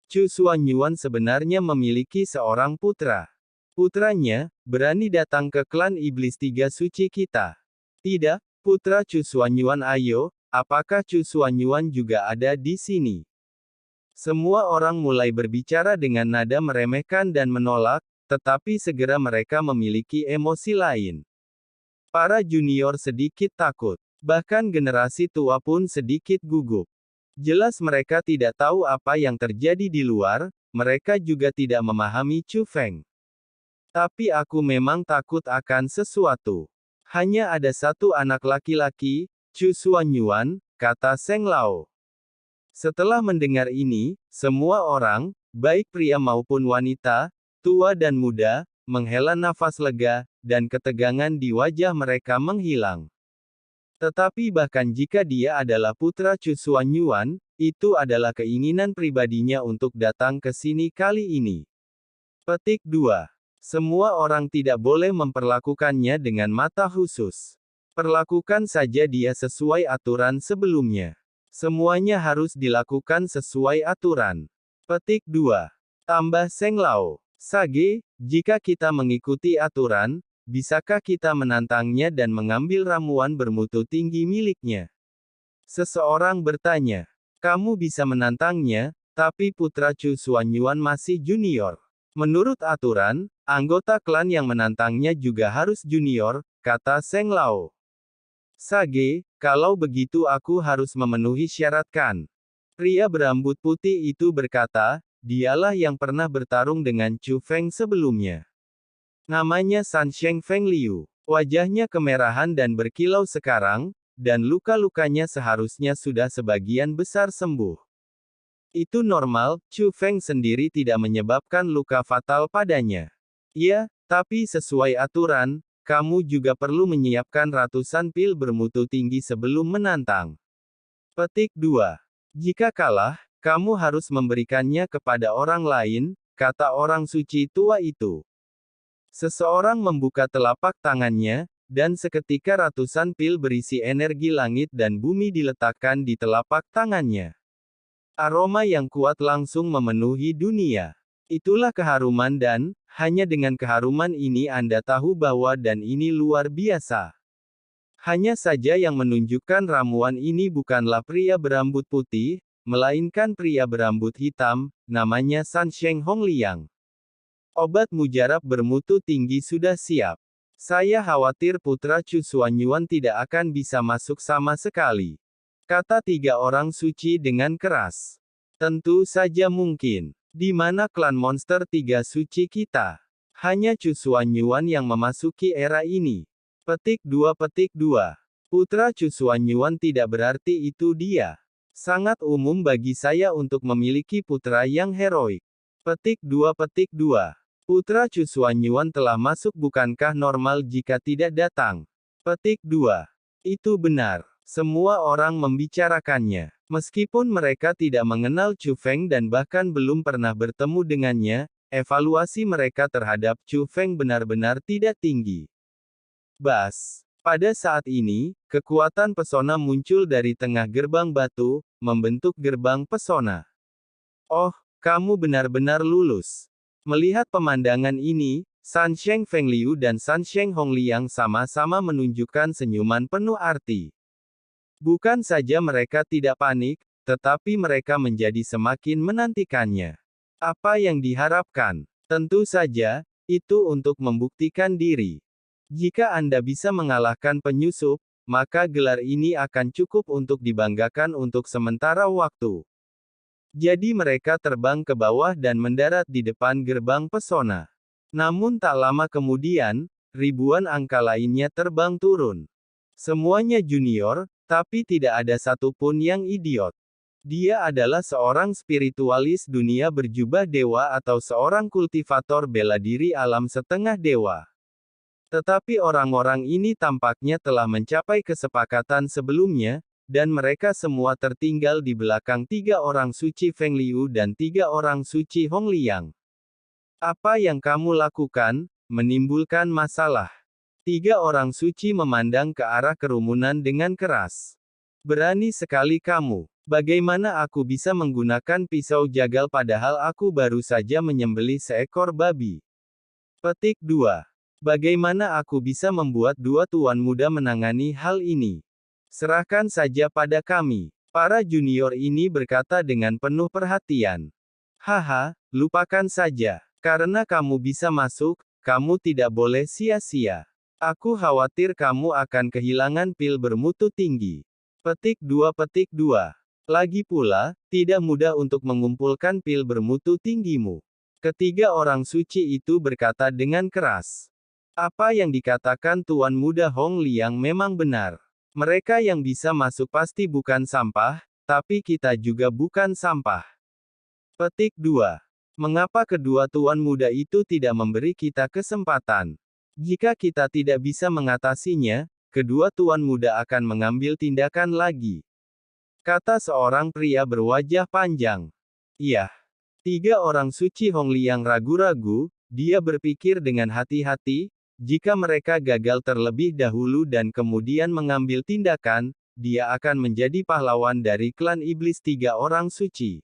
Chu Xuanyuan sebenarnya memiliki seorang putra. Putranya, berani datang ke klan iblis tiga suci kita. Tidak, putra Chu Xuanyuan ayo, apakah Chu Xuanyuan juga ada di sini? Semua orang mulai berbicara dengan nada meremehkan dan menolak, tetapi segera mereka memiliki emosi lain. Para junior sedikit takut. Bahkan generasi tua pun sedikit gugup. Jelas mereka tidak tahu apa yang terjadi di luar, mereka juga tidak memahami Chu Feng. Tapi aku memang takut akan sesuatu. Hanya ada satu anak laki-laki, Chu Xuanyuan, kata Seng Lao. Setelah mendengar ini, semua orang, baik pria maupun wanita, tua dan muda, menghela nafas lega, dan ketegangan di wajah mereka menghilang. Tetapi bahkan jika dia adalah putra Chu Xuanyuan, itu adalah keinginan pribadinya untuk datang ke sini kali ini. Petik 2. Semua orang tidak boleh memperlakukannya dengan mata khusus. Perlakukan saja dia sesuai aturan sebelumnya. Semuanya harus dilakukan sesuai aturan. Petik 2. Tambah Seng Lao. Sage, jika kita mengikuti aturan, bisakah kita menantangnya dan mengambil ramuan bermutu tinggi miliknya? Seseorang bertanya. Kamu bisa menantangnya, tapi putra Chu Xuanyuan masih junior. Menurut aturan, anggota klan yang menantangnya juga harus junior, kata Seng Lao. Sage, kalau begitu aku harus memenuhi syarat kan? Pria berambut putih itu berkata, dialah yang pernah bertarung dengan Chu Feng sebelumnya. Namanya San Sheng Feng Liu. Wajahnya kemerahan dan berkilau sekarang, dan luka-lukanya seharusnya sudah sebagian besar sembuh. Itu normal, Chu Feng sendiri tidak menyebabkan luka fatal padanya. Ya, tapi sesuai aturan, kamu juga perlu menyiapkan ratusan pil bermutu tinggi sebelum menantang. Petik 2. Jika kalah, kamu harus memberikannya kepada orang lain, kata orang suci tua itu. Seseorang membuka telapak tangannya, dan seketika ratusan pil berisi energi langit dan bumi diletakkan di telapak tangannya. Aroma yang kuat langsung memenuhi dunia. Itulah keharuman dan, hanya dengan keharuman ini Anda tahu bahwa dan ini luar biasa. Hanya saja yang menunjukkan ramuan ini bukanlah pria berambut putih, melainkan pria berambut hitam, namanya San Sheng Hongliang. Obat mujarab bermutu tinggi sudah siap. Saya khawatir putra Chu Xuanyuan tidak akan bisa masuk sama sekali. Kata tiga orang suci dengan keras. Tentu saja mungkin. Di mana klan monster tiga suci kita? Hanya Chu Xuanyuan yang memasuki era ini. Petik 2. Putra Chu Xuanyuan tidak berarti itu dia. Sangat umum bagi saya untuk memiliki putra yang heroik. Petik 2. Putra Chu Xuanyuan telah masuk bukankah normal jika tidak datang? Petik 2. Itu benar. Semua orang membicarakannya. Meskipun mereka tidak mengenal Chu Feng dan bahkan belum pernah bertemu dengannya, evaluasi mereka terhadap Chu Feng benar-benar tidak tinggi. Bas. Pada saat ini, kekuatan pesona muncul dari tengah gerbang batu, membentuk gerbang pesona. Oh, kamu benar-benar lulus. Melihat pemandangan ini, San Sheng Feng Liu dan San Sheng Hongliang sama-sama menunjukkan senyuman penuh arti. Bukan saja mereka tidak panik, tetapi mereka menjadi semakin menantikannya. Apa yang diharapkan? Tentu saja, itu untuk membuktikan diri. Jika Anda bisa mengalahkan penyusup, maka gelar ini akan cukup untuk dibanggakan untuk sementara waktu. Jadi mereka terbang ke bawah dan mendarat di depan gerbang pesona. Namun tak lama kemudian, ribuan angka lainnya terbang turun. Semuanya junior, tapi tidak ada satupun yang idiot. Dia adalah seorang spiritualis dunia berjubah dewa atau seorang kultivator bela diri alam setengah dewa. Tetapi orang-orang ini tampaknya telah mencapai kesepakatan sebelumnya, dan mereka semua tertinggal di belakang tiga orang suci Feng Liu dan tiga orang suci Hongliang. Apa yang kamu lakukan, menimbulkan masalah. Tiga orang suci memandang ke arah kerumunan dengan keras. Berani sekali kamu. Bagaimana aku bisa menggunakan pisau jagal padahal aku baru saja menyembelih seekor babi? Petik 2. Bagaimana aku bisa membuat dua tuan muda menangani hal ini? Serahkan saja pada kami. Para junior ini berkata dengan penuh perhatian. Haha, lupakan saja. Karena kamu bisa masuk, kamu tidak boleh sia-sia. Aku khawatir kamu akan kehilangan pil bermutu tinggi. Petik 2. Lagi pula, tidak mudah untuk mengumpulkan pil bermutu tinggimu. Ketiga orang suci itu berkata dengan keras. Apa yang dikatakan Tuan Muda Hong Liang memang benar. Mereka yang bisa masuk pasti bukan sampah, tapi kita juga bukan sampah. Petik 2. Mengapa kedua tuan muda itu tidak memberi kita kesempatan? Jika kita tidak bisa mengatasinya, kedua tuan muda akan mengambil tindakan lagi. Kata seorang pria berwajah panjang. Iya. Tiga orang suci Hong Liang ragu-ragu, dia berpikir dengan hati-hati, jika mereka gagal terlebih dahulu dan kemudian mengambil tindakan, dia akan menjadi pahlawan dari klan iblis tiga orang suci.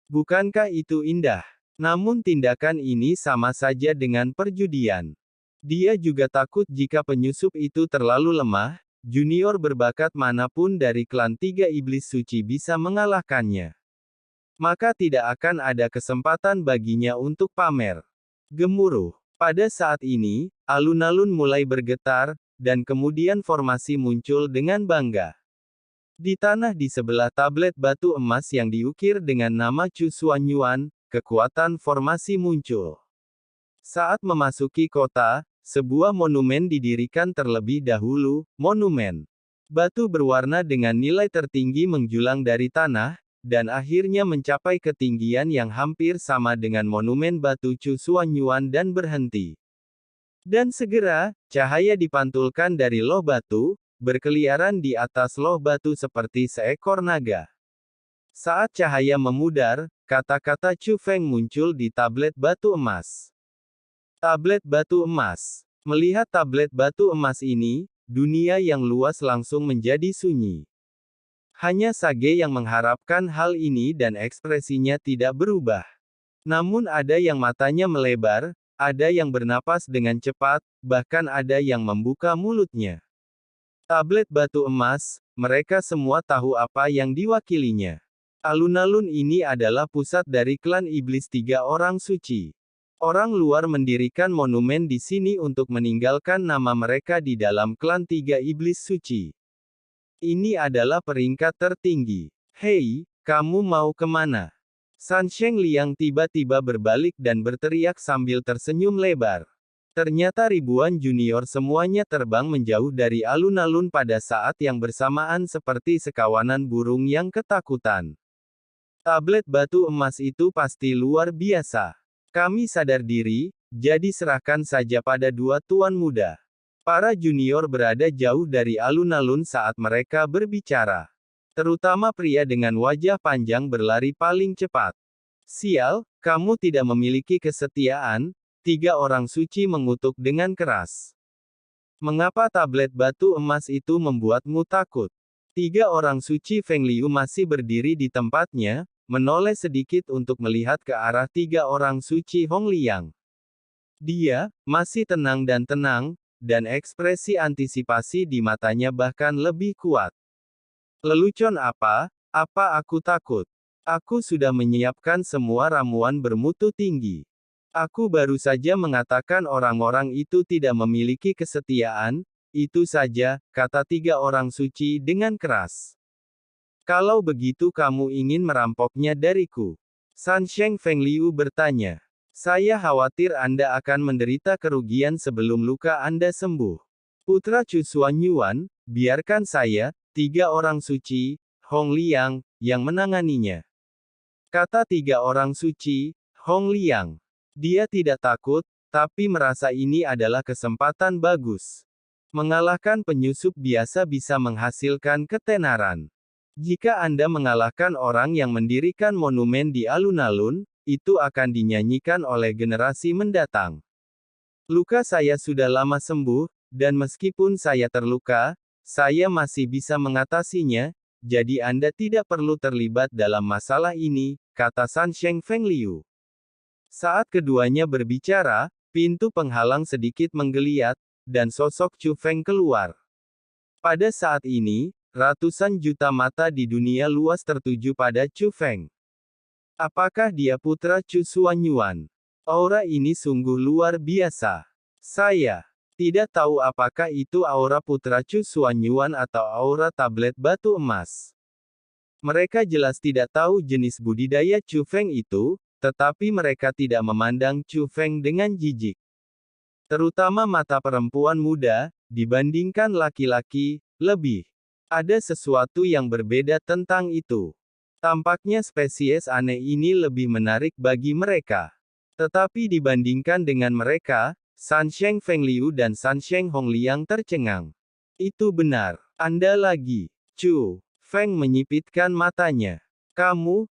Bukankah itu indah? Namun tindakan ini sama saja dengan perjudian. Dia juga takut jika penyusup itu terlalu lemah, junior berbakat manapun dari klan tiga iblis suci bisa mengalahkannya. Maka tidak akan ada kesempatan baginya untuk pamer. Gemuruh. Pada saat ini, alun-alun mulai bergetar, dan kemudian formasi muncul dengan bangga. Di tanah di sebelah tablet batu emas yang diukir dengan nama Chu Xuanyuan, kekuatan formasi muncul. Saat memasuki kota, sebuah monumen didirikan terlebih dahulu, monumen batu berwarna dengan nilai tertinggi menjulang dari tanah, dan akhirnya mencapai ketinggian yang hampir sama dengan monumen batu Chu Xuanyuan dan berhenti. Dan segera, cahaya dipantulkan dari loh batu, berkeliaran di atas loh batu seperti seekor naga. Saat cahaya memudar, kata-kata Chu Feng muncul di tablet batu emas. Tablet batu emas. Melihat tablet batu emas ini, dunia yang luas langsung menjadi sunyi. Hanya Sage yang mengharapkan hal ini dan ekspresinya tidak berubah. Namun ada yang matanya melebar, ada yang bernapas dengan cepat, bahkan ada yang membuka mulutnya. Tablet batu emas, mereka semua tahu apa yang diwakilinya. Alun-alun ini adalah pusat dari klan iblis tiga orang suci. Orang luar mendirikan monumen di sini untuk meninggalkan nama mereka di dalam klan tiga iblis suci. Ini adalah peringkat tertinggi. Hei, kamu mau kemana? San Sheng Liang tiba-tiba berbalik dan berteriak sambil tersenyum lebar. Ternyata ribuan junior semuanya terbang menjauh dari alun-alun pada saat yang bersamaan seperti sekawanan burung yang ketakutan. Tablet batu emas itu pasti luar biasa. Kami sadar diri, jadi serahkan saja pada dua tuan muda. Para junior berada jauh dari alun-alun saat mereka berbicara. Terutama pria dengan wajah panjang berlari paling cepat. Sial, kamu tidak memiliki kesetiaan. Tiga orang suci mengutuk dengan keras. Mengapa tablet batu emas itu membuatmu takut? Tiga orang suci Feng Liu masih berdiri di tempatnya, menoleh sedikit untuk melihat ke arah tiga orang suci Hong Liang. Dia masih tenang, dan ekspresi antisipasi di matanya bahkan lebih kuat. Lelucon apa? Apa aku takut? Aku sudah menyiapkan semua ramuan bermutu tinggi. Aku baru saja mengatakan orang-orang itu tidak memiliki kesetiaan, itu saja, kata tiga orang suci dengan keras. Kalau begitu kamu ingin merampoknya dariku? San Sheng Feng Liu bertanya. Saya khawatir Anda akan menderita kerugian sebelum luka Anda sembuh. Putra Chu Xuanyuan, biarkan saya, tiga orang suci, Hong Liang, yang menanganinya. Kata tiga orang suci, Hong Liang. Dia tidak takut, tapi merasa ini adalah kesempatan bagus. Mengalahkan penyusup biasa bisa menghasilkan ketenaran. Jika Anda mengalahkan orang yang mendirikan monumen di alun-alun, itu akan dinyanyikan oleh generasi mendatang. Luka saya sudah lama sembuh, dan meskipun saya terluka, saya masih bisa mengatasinya, jadi Anda tidak perlu terlibat dalam masalah ini, kata Sansheng Fengliu. Saat keduanya berbicara, pintu penghalang sedikit menggeliat, dan sosok Chu Feng keluar. Pada saat ini, ratusan juta mata di dunia luas tertuju pada Chu Feng. Apakah dia putra Chu Xuanyuan? Aura ini sungguh luar biasa. Saya tidak tahu apakah itu aura putra Chu Xuanyuan atau aura tablet batu emas. Mereka jelas tidak tahu jenis budidaya Chu Feng itu, tetapi mereka tidak memandang Chu Feng dengan jijik. Terutama mata perempuan muda, dibandingkan laki-laki, lebih. Ada sesuatu yang berbeda tentang itu. Tampaknya spesies aneh ini lebih menarik bagi mereka. Tetapi dibandingkan dengan mereka, Sansheng Fengliu dan Sansheng Hongliang tercengang. Itu benar. Anda lagi. Chu Feng menyipitkan matanya. Kamu,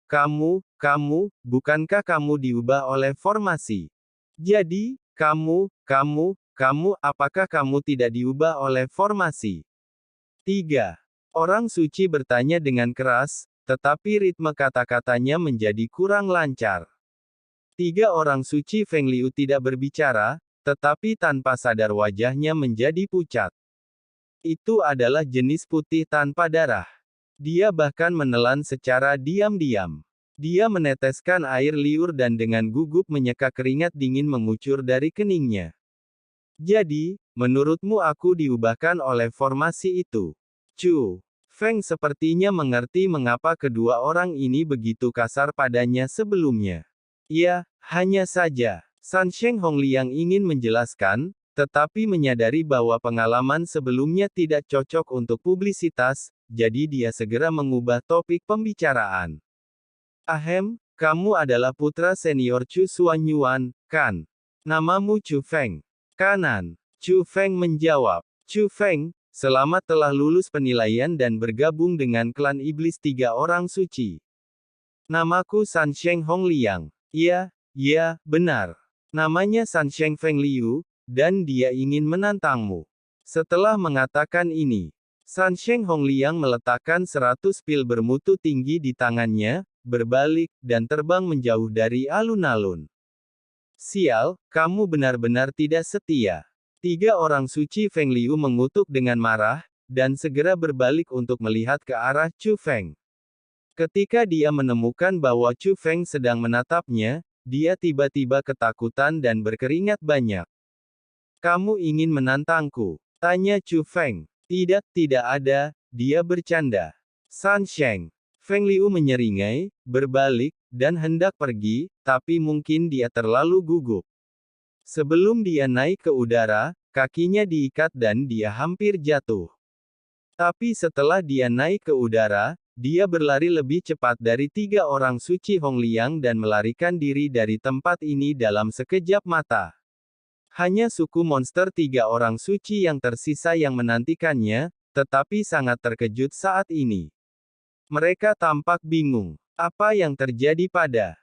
bukankah kamu diubah oleh formasi? Jadi, kamu, apakah kamu tidak diubah oleh formasi? 3. Orang suci bertanya dengan keras, tetapi ritme kata-katanya menjadi kurang lancar. 3 orang suci Fengliu tidak berbicara, tetapi tanpa sadar wajahnya menjadi pucat. Itu adalah jenis putih tanpa darah. Dia bahkan menelan secara diam-diam. Dia meneteskan air liur dan dengan gugup menyeka keringat dingin mengucur dari keningnya. Jadi, menurutmu aku diubahkan oleh formasi itu? Chu Feng sepertinya mengerti mengapa kedua orang ini begitu kasar padanya sebelumnya. Ya, hanya saja. Sansheng Hongliang ingin menjelaskan, tetapi menyadari bahwa pengalaman sebelumnya tidak cocok untuk publisitas, jadi dia segera mengubah topik pembicaraan. Ahem, kamu adalah putra senior Chu Xuanyuan, kan? Namamu Chu Feng. Kanan. Chu Feng menjawab. Chu Feng, selamat telah lulus penilaian dan bergabung dengan klan iblis 3 orang suci. Namaku Sansheng Hongliang. Ya, benar. Namanya Sansheng Fengliu, dan dia ingin menantangmu. Setelah mengatakan ini, Sansheng Hongliang meletakkan 100 pil bermutu tinggi di tangannya, berbalik, dan terbang menjauh dari alun-alun. Sial, kamu benar-benar tidak setia. 3 orang suci Fengliu mengutuk dengan marah, dan segera berbalik untuk melihat ke arah Chu Feng. Ketika dia menemukan bahwa Chu Feng sedang menatapnya, dia tiba-tiba ketakutan dan berkeringat banyak. Kamu ingin menantangku? Tanya Chu Feng. Tidak ada, dia bercanda. Sansheng Fengliu menyeringai, berbalik, dan hendak pergi, tapi mungkin dia terlalu gugup. Sebelum dia naik ke udara, kakinya diikat dan dia hampir jatuh. Tapi setelah dia naik ke udara, dia berlari lebih cepat dari 3 orang suci Hongliang dan melarikan diri dari tempat ini dalam sekejap mata. Hanya suku monster 3 orang suci yang tersisa yang menantikannya, tetapi sangat terkejut saat ini. Mereka tampak bingung. Apa yang terjadi pada